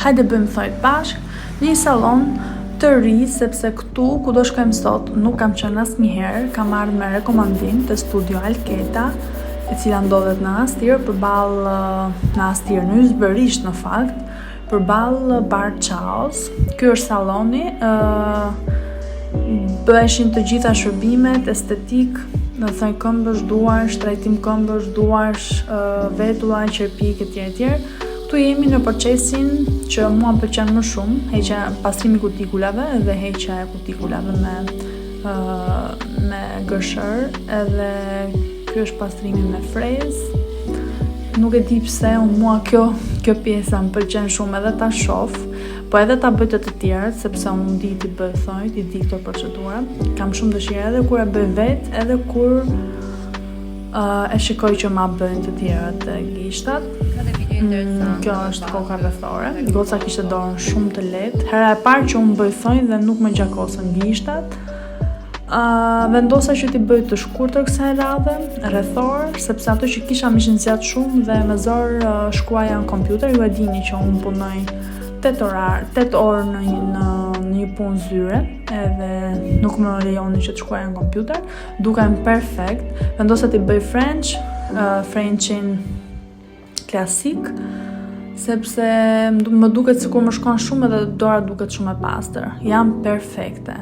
hajde bëjmë thojt bashk një salon të ri, sepse këtu ku do shkojmë sot nuk kam qenë asnjëherë, kam ardhur me rekomandim të Studio Alketa, e cila ndodhet në Astir, përballë në Astir, në Ysberisht në fakt, përballë Bar Chaos. Ky është salloni, bëheshin të gjitha shërbimet, estetik, do të thënë këmbësh, duarsh, trajtim këmbësh, duarsh, vetulla, qerpik etj. Këtu jemi në procesin që mua më pëlqen më shumë, heqja pastrimi kutikulave dhe heqja e kutikulave me gëshër, edhe ky është pastrimi me frezë. Nuk e di pse mua kjo pjesa më pëlqen shumë edhe ta shoh, po edhe ta bëj të tjerët, sepse unë di ti bëj thojt, i di këto procedura. Kam shumë dëshirë edhe kur e bëj vet, edhe kur e shikoj që ma bëjnë të tjerët e gishtat. Kjo është koka rrethore. Goca kishte dorën shumë të lehtë. Hera e parë që unë bëj thonjë dhe nuk më gjakosën gishtat. Vendosa që t'i bëj të shkurtër kësaj radhe, rrethor, sepse ato që kisha më ishin zjat shumë dhe me zor shkruaja në kompjuter. Ju e dini që unë punoj 8 orë në një punë zyre, edhe nuk më lejoni që të shkruaja në kompjuter. Duken perfekt. Vendosa t'i bëj Frenchin klasik, sepse më duket sikur më shkon shumë edhe dora duket shumë e pastër. Jam perfekte.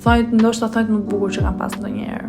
Thojt, ndoshta thojt më të bukur që kam pas ndonjëherë.